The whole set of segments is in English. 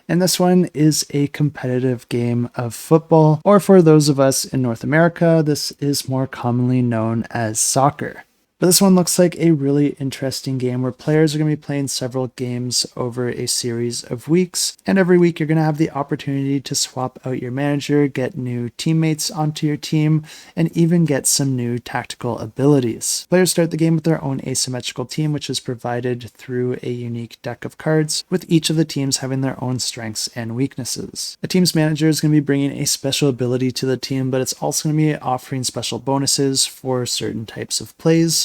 And this one is a competitive game of football, or for those of us in North America, this is more commonly known as soccer. But this one looks like a really interesting game where players are going to be playing several games over a series of weeks. And every week you're going to have the opportunity to swap out your manager, get new teammates onto your team, and even get some new tactical abilities. Players start the game with their own asymmetrical team, which is provided through a unique deck of cards, with each of the teams having their own strengths and weaknesses. A team's manager is going to be bringing a special ability to the team, but it's also going to be offering special bonuses for certain types of plays.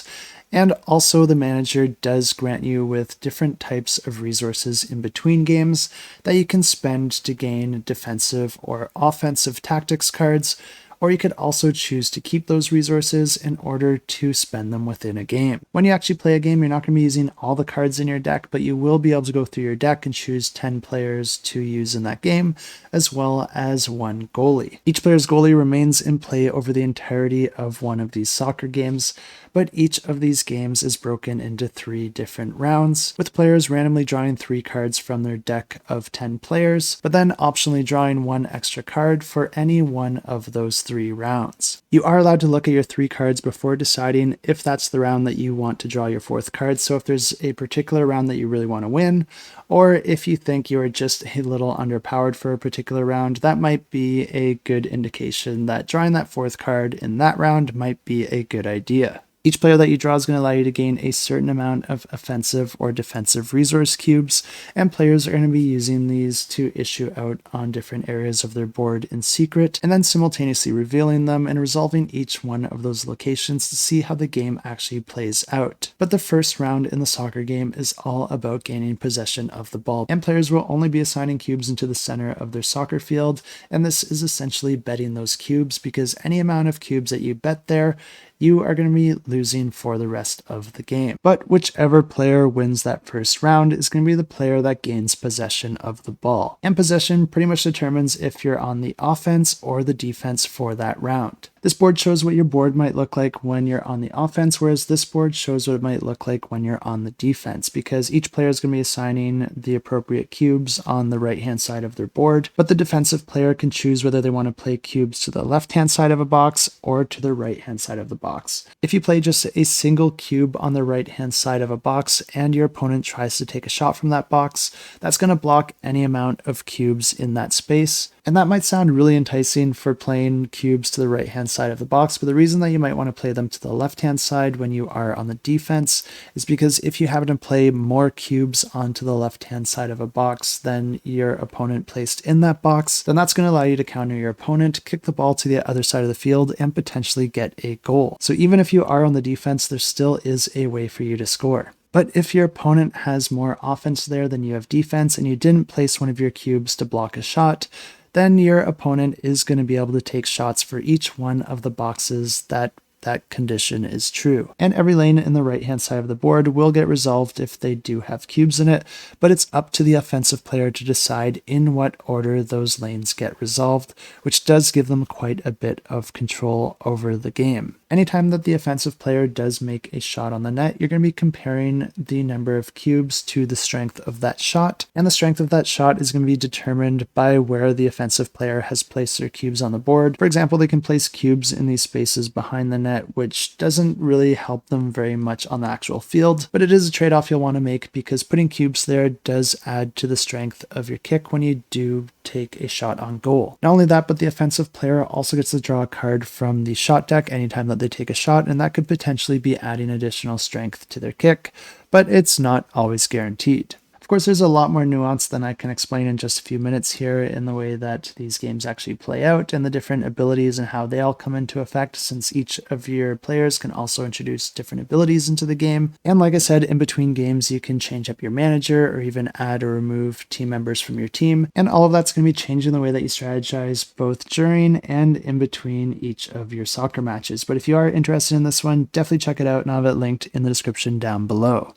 And also the manager does grant you with different types of resources in between games that you can spend to gain defensive or offensive tactics cards, or you could also choose to keep those resources in order to spend them within a game. When you actually play a game, you're not going to be using all the cards in your deck, but you will be able to go through your deck and choose 10 players to use in that game, as well as one goalie. Each player's goalie remains in play over the entirety of one of these soccer games, but each of these games is broken into 3 different rounds, with players randomly drawing 3 cards from their deck of 10 players, but then optionally drawing 1 extra card for any one of those 3 rounds. You are allowed to look at your 3 cards before deciding if that's the round that you want to draw your 4th card. So if there's a particular round that you really want to win, or if you think you are just a little underpowered for a particular round, that might be a good indication that drawing that 4th card in that round might be a good idea. Each player that you draw is going to allow you to gain a certain amount of offensive or defensive resource cubes, and players are going to be using these to issue out on different areas of their board in secret, and then simultaneously revealing them and resolving each one of those locations to see how the game actually plays out. But the first round in the soccer game is all about gaining possession of the ball, and players will only be assigning cubes into the center of their soccer field, and this is essentially betting those cubes, because any amount of cubes that you bet there, you are going to be losing for the rest of the game. But whichever player wins that first round is going to be the player that gains possession of the ball. And possession pretty much determines if you're on the offense or the defense for that round. This board shows what your board might look like when you're on the offense, whereas this board shows what it might look like when you're on the defense, because each player is going to be assigning the appropriate cubes on the right-hand side of their board, but the defensive player can choose whether they want to play cubes to the left-hand side of a box or to the right-hand side of the box. If you play just a single cube on the right-hand side of a box and your opponent tries to take a shot from that box, that's going to block any amount of cubes in that space. And that might sound really enticing for playing cubes to the right-hand side of the box, but the reason that you might want to play them to the left-hand side when you are on the defense is because if you happen to play more cubes onto the left-hand side of a box than your opponent placed in that box, then that's going to allow you to counter your opponent, kick the ball to the other side of the field, and potentially get a goal. So even if you are on the defense, there still is a way for you to score. But if your opponent has more offense there than you have defense, and you didn't place one of your cubes to block a shot, then your opponent is going to be able to take shots for each one of the boxes that condition is true. And every lane in the right-hand side of the board will get resolved if they do have cubes in it, but it's up to the offensive player to decide in what order those lanes get resolved, which does give them quite a bit of control over the game. Anytime that the offensive player does make a shot on the net, you're going to be comparing the number of cubes to the strength of that shot, and the strength of that shot is going to be determined by where the offensive player has placed their cubes on the board. For example, they can place cubes in these spaces behind the net, which doesn't really help them very much on the actual field, but it is a trade-off you'll want to make because putting cubes there does add to the strength of your kick when you do take a shot on goal. Not only that, but the offensive player also gets to draw a card from the shot deck anytime that they take a shot, and that could potentially be adding additional strength to their kick, but it's not always guaranteed. Of course, there's a lot more nuance than I can explain in just a few minutes here in the way that these games actually play out and the different abilities and how they all come into effect, since each of your players can also introduce different abilities into the game. And like I said, in between games, you can change up your manager or even add or remove team members from your team. And all of that's going to be changing the way that you strategize both during and in between each of your soccer matches. But if you are interested in this one, definitely check it out, and I'll have it linked in the description down below.